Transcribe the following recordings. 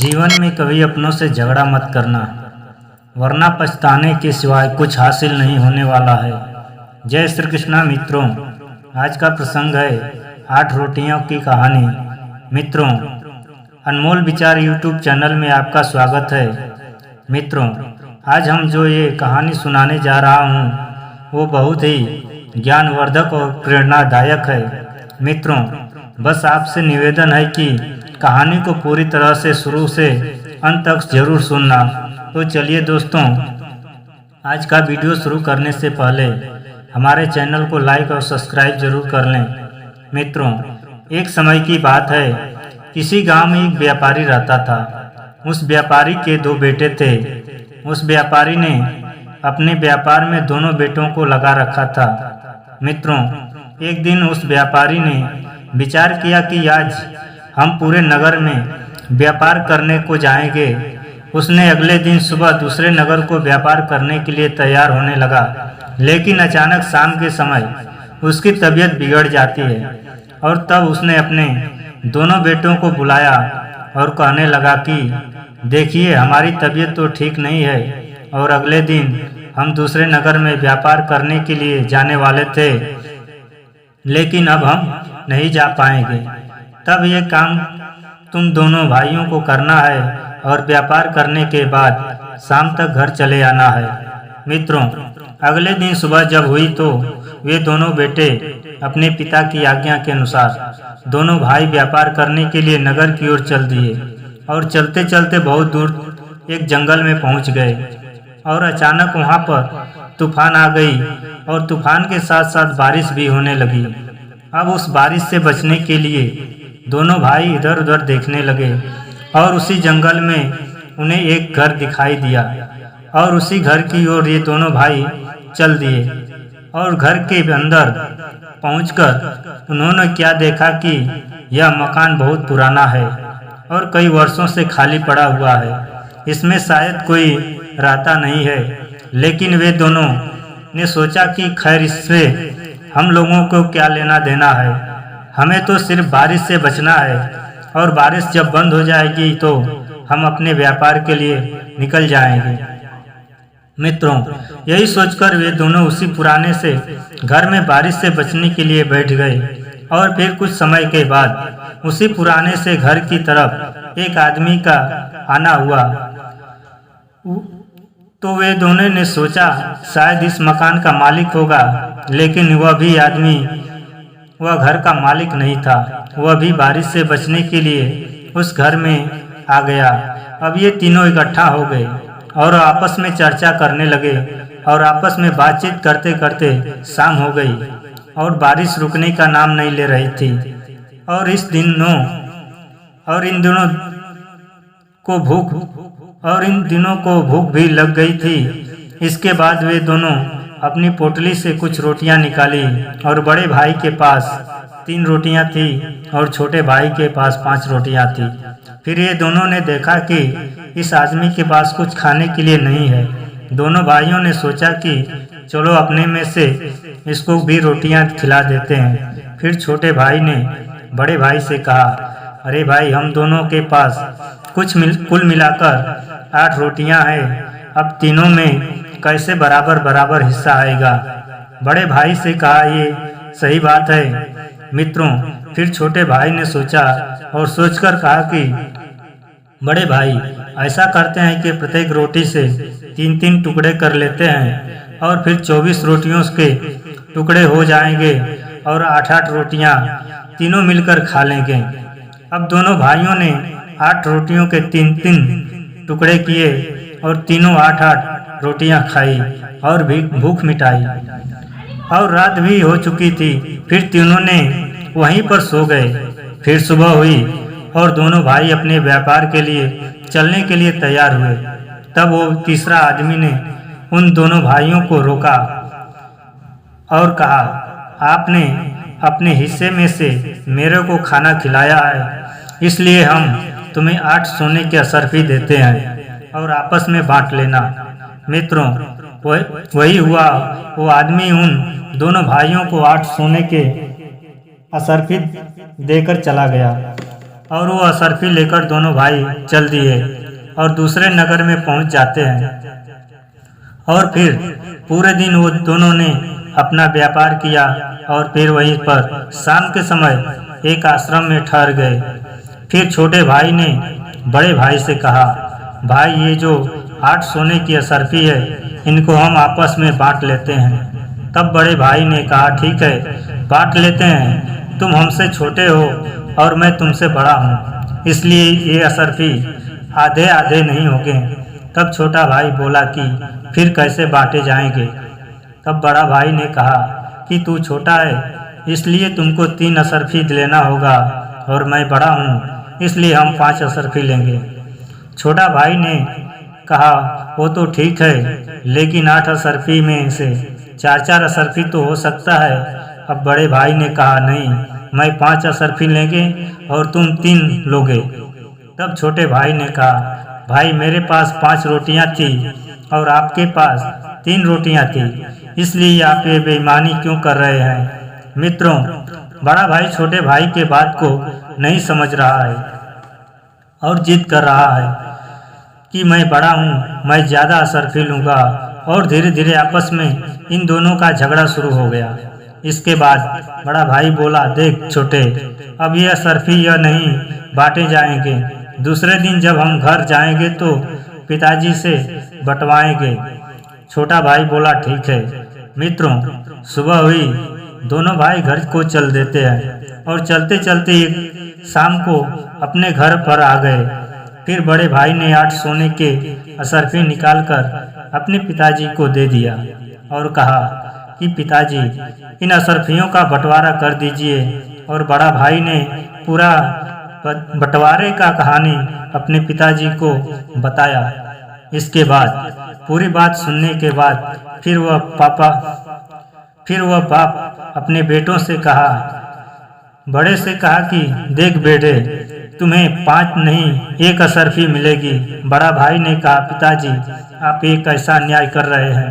जीवन में कभी अपनों से झगड़ा मत करना, वरना पछताने के सिवाय कुछ हासिल नहीं होने वाला है। जय श्री कृष्णा मित्रों, आज का प्रसंग है 8 रोटियों की कहानी। मित्रों, अनमोल विचार यूट्यूब चैनल में आपका स्वागत है। मित्रों, आज हम जो ये कहानी सुनाने जा रहा हूँ वो बहुत ही ज्ञानवर्धक और प्रेरणादायक है। मित्रों, बस आपसे निवेदन है कि कहानी को पूरी तरह से शुरू से अंत तक जरूर सुनना। तो चलिए दोस्तों, आज का वीडियो शुरू करने से पहले हमारे चैनल को लाइक और सब्सक्राइब जरूर कर लें। मित्रों, एक समय की बात है, किसी गांव में एक व्यापारी रहता था। उस व्यापारी के 2 बेटे थे। उस व्यापारी ने अपने व्यापार में दोनों बेटों को लगा रखा था। मित्रों, एक दिन उस व्यापारी ने विचार किया कि आज हम पूरे नगर में व्यापार करने को जाएंगे। उसने अगले दिन सुबह दूसरे नगर को व्यापार करने के लिए तैयार होने लगा, लेकिन अचानक शाम के समय उसकी तबीयत बिगड़ जाती है और तब उसने अपने दोनों बेटों को बुलाया और कहने लगा कि देखिए, हमारी तबीयत तो ठीक नहीं है और अगले दिन हम दूसरे नगर में व्यापार करने के लिए जाने वाले थे, लेकिन अब हम नहीं जा पाएंगे। तब ये काम तुम दोनों भाइयों को करना है और व्यापार करने के बाद शाम तक घर चले आना है। मित्रों, अगले दिन सुबह जब हुई तो वे दोनों बेटे अपने पिता की आज्ञा के अनुसार दोनों भाई व्यापार करने के लिए नगर की ओर चल दिए और चलते चलते बहुत दूर एक जंगल में पहुंच गए और अचानक वहां पर तूफान आ गई और तूफान के साथ साथ बारिश भी होने लगी। अब उस बारिश से बचने के लिए दोनों भाई इधर उधर देखने लगे और उसी जंगल में उन्हें एक घर दिखाई दिया और उसी घर की ओर ये दोनों भाई चल दिए। और घर के अंदर पहुंचकर उन्होंने क्या देखा कि यह मकान बहुत पुराना है और कई वर्षों से खाली पड़ा हुआ है। इसमें शायद कोई रहता नहीं है, लेकिन वे दोनों ने सोचा कि खैर, इससे हम लोगों को क्या लेना देना है, हमें तो सिर्फ बारिश से बचना है और बारिश जब बंद हो जाएगी तो हम अपने व्यापार के लिए निकल जाएंगे। मित्रों, यही सोचकर वे दोनों उसी पुराने से घर में बारिश से बचने के लिए बैठ गए और फिर कुछ समय के बाद उसी पुराने से घर की तरफ एक आदमी का आना हुआ। तो वे दोनों ने सोचा शायद इस मकान का मालिक होगा, लेकिन वह भी आदमी वह घर का मालिक नहीं था। वह भी बारिश से बचने के लिए उस घर में आ गया। अब ये तीनों इकट्ठा हो गए और आपस में चर्चा करने लगे और आपस में बातचीत करते करते शाम हो गई और बारिश रुकने का नाम नहीं ले रही थी और इन दिनों को भूख भी लग गई थी। इसके बाद वे दोनों अपनी पोटली से कुछ रोटियां निकाली और बड़े भाई के पास 3 रोटियां थी और छोटे भाई के पास 5 रोटियां थी। फिर ये दोनों ने देखा कि इस आदमी के पास कुछ खाने के लिए नहीं है। दोनों भाइयों ने सोचा कि चलो अपने में से इसको भी रोटियां खिला देते हैं। फिर छोटे भाई ने बड़े भाई से कहा, अरे भाई, हम दोनों के पास कुल मिलाकर 8 रोटियां हैं, अब तीनों में कैसे बराबर बराबर हिस्सा आएगा। बड़े भाई से कहा, ये सही बात है। मित्रों, फिर छोटे भाई ने सोचा और सोचकर कहा कि बड़े भाई, ऐसा करते हैं कि प्रत्येक रोटी से 3-3 टुकड़े कर लेते हैं और फिर 24 रोटियों के टुकड़े हो जाएंगे और 8-8 रोटियां तीनों मिलकर खा लेंगे। अब दोनों भाइयों ने 8 रोटियों के 3-3 टुकड़े किए और तीनों 8-8 रोटियां खाई और भी भूख मिटाई। और रात भी हो चुकी थी। फिर तीनों ने वहीं पर सो गए। फिर सुबह हुई और दोनों भाई अपने व्यापार के लिए चलने के लिए तैयार हुए। तब वो तीसरा आदमी ने उन दोनों भाइयों को रोका और कहा, आपने अपने हिस्से में से मेरे को खाना खिलाया है, इसलिए हम तुम्हें 8 सोने के असरफी देते हैं और आपस में बांट लेना। मित्रों, वही हुआ। वो आदमी उन दोनों भाइयों को 8 सोने के असरफी देकर चला गया और वो असरफी लेकर दोनों भाई चल दिए और दूसरे नगर में पहुंच जाते हैं। और फिर पूरे दिन वो दोनों ने अपना व्यापार किया और फिर वहीं पर शाम के समय एक आश्रम में ठहर गए। फिर छोटे भाई ने बड़े भाई से कहा, भाई ये जो 8 सोने की असरफी है इनको हम आपस में बांट लेते हैं। तब बड़े भाई ने कहा, ठीक है बांट लेते हैं, तुम हमसे छोटे हो और मैं तुमसे बड़ा हूँ, इसलिए ये असरफी आधे आधे नहीं होंगे। तब छोटा भाई बोला कि फिर कैसे बांटे जाएंगे। तब बड़ा भाई ने कहा कि तू छोटा है इसलिए तुमको 3 असरफी लेना होगा और मैं बड़ा हूँ इसलिए हम 5 असरफी लेंगे। छोटा भाई ने कहा, वो तो ठीक है लेकिन 8 असरफी में से 4-4 असरफी तो हो सकता है। अब बड़े भाई ने कहा, नहीं मैं 5 असरफी लेंगे और तुम 3 लोगे। तब छोटे भाई ने कहा, भाई मेरे पास 5 रोटियां थी और आपके पास 3 रोटियां थी, इसलिए आप ये बेईमानी क्यों कर रहे हैं। मित्रों, बड़ा भाई छोटे भाई के बात को नहीं समझ रहा है और जिद कर रहा है कि मैं बड़ा हूँ, मैं ज़्यादा असरफी लूँगा। और धीरे धीरे आपस में इन दोनों का झगड़ा शुरू हो गया। इसके बाद बड़ा भाई बोला, देख छोटे, अब ये असरफी या नहीं बांटे जाएंगे, दूसरे दिन जब हम घर जाएंगे तो पिताजी से बंटवाएंगे। छोटा भाई बोला, ठीक है। मित्रों, सुबह हुई, दोनों भाई घर को चल देते हैं और चलते चलते एक शाम को अपने घर पर आ गए। फिर बड़े भाई ने 8 सोने के असरफी निकालकर अपने पिताजी को दे दिया और कहा कि पिताजी इन असरफियों का बंटवारा कर दीजिए। और बड़ा भाई ने पूरा बंटवारे का कहानी अपने पिताजी को बताया। इसके बाद पूरी बात सुनने के बाद फिर वह बाप अपने बेटों से कहा, बड़े से कहा कि देख बेटे, तुम्हें 5 नहीं 1 असरफी मिलेगी। बड़ा भाई ने कहा, पिताजी आप एक ऐसा अन्याय कर रहे हैं,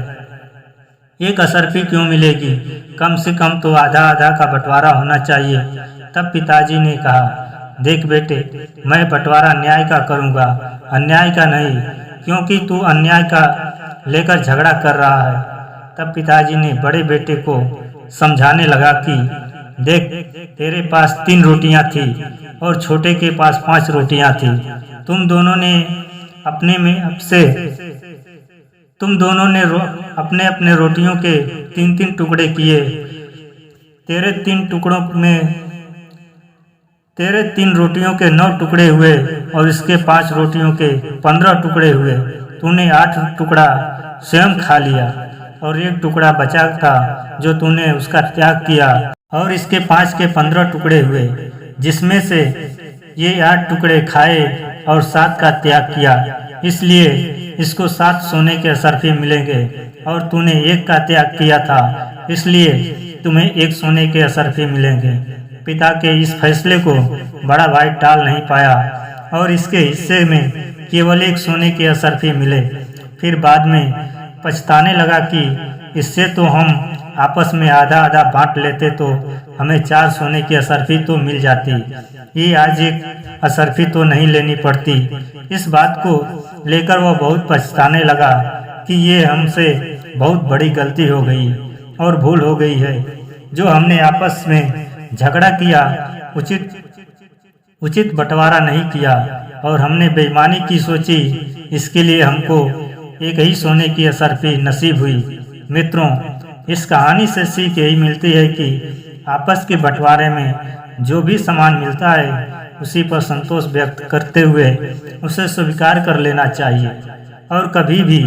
1 असरफी क्यों मिलेगी, कम से कम तो आधा आधा का बंटवारा होना चाहिए। तब पिताजी ने कहा, देख बेटे, मैं बंटवारा न्याय का करूँगा, अन्याय का नहीं, क्योंकि तू अन्याय का लेकर झगड़ा कर रहा है। तब पिताजी ने बड़े बेटे को समझाने लगा कि देख, तेरे पास 3 रोटियां थी और छोटे के पास 5 रोटियां थी। तुम दोनों ने अपने अपने रोटियों के 3-3 टुकड़े किए। तेरे 3 रोटियों के 9 टुकड़े हुए और इसके 5 रोटियों के 15 टुकड़े हुए। तूने 8 टुकड़ा स्वयं खा लिया और 1 टुकड़ा बचा था जो तूने उसका त्याग किया, और इसके 5 के 15 टुकड़े हुए, जिसमें से ये 8 टुकड़े खाए और 7 का त्याग किया। इसलिए इसको 7 सोने के असरफी मिलेंगे और तूने 1 का त्याग किया था, इसलिए तुम्हें 1 सोने के असरफी मिलेंगे। पिता के इस फैसले को बड़ा भाई टाल नहीं पाया और इसके हिस्से में केवल 1 सोने के असरफी मिले। फिर बाद में पछताने लगा कि इससे तो हम आपस में आधा आधा बांट लेते तो हमें 4 सोने की असरफी तो मिल जाती, ये आज 1 असरफी तो नहीं लेनी पड़ती। इस बात को लेकर वह बहुत पछताने लगा कि ये हमसे बहुत बड़ी गलती हो गई और भूल हो गई है, जो हमने आपस में झगड़ा किया, उचित बंटवारा नहीं किया और हमने बेईमानी की सोची, इसके लिए हमको 1 ही सोने की असरफी नसीब हुई। मित्रों, इस कहानी से सीख यही मिलती है कि आपस के बंटवारे में जो भी सामान मिलता है उसी पर संतोष व्यक्त करते हुए उसे स्वीकार कर लेना चाहिए और कभी भी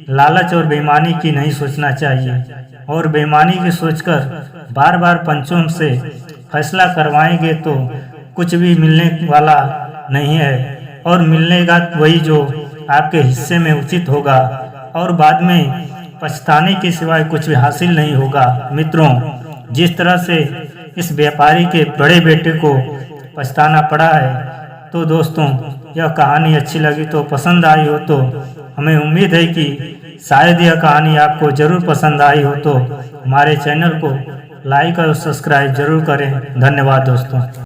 लालच और बेईमानी की नहीं सोचना चाहिए। और बेईमानी की सोचकर बार बार पंचों से फैसला करवाएंगे तो कुछ भी मिलने वाला नहीं है और मिलेगा वही जो आपके हिस्से में उचित होगा और बाद में पछताने के सिवाय कुछ भी हासिल नहीं होगा। मित्रों, जिस तरह से इस व्यापारी के बड़े बेटे को पछताना पड़ा है, तो दोस्तों यह कहानी अच्छी लगी तो पसंद आई हो तो हमें उम्मीद है कि शायद यह कहानी आपको ज़रूर पसंद आई हो तो हमारे चैनल को लाइक और सब्सक्राइब जरूर करें। धन्यवाद दोस्तों।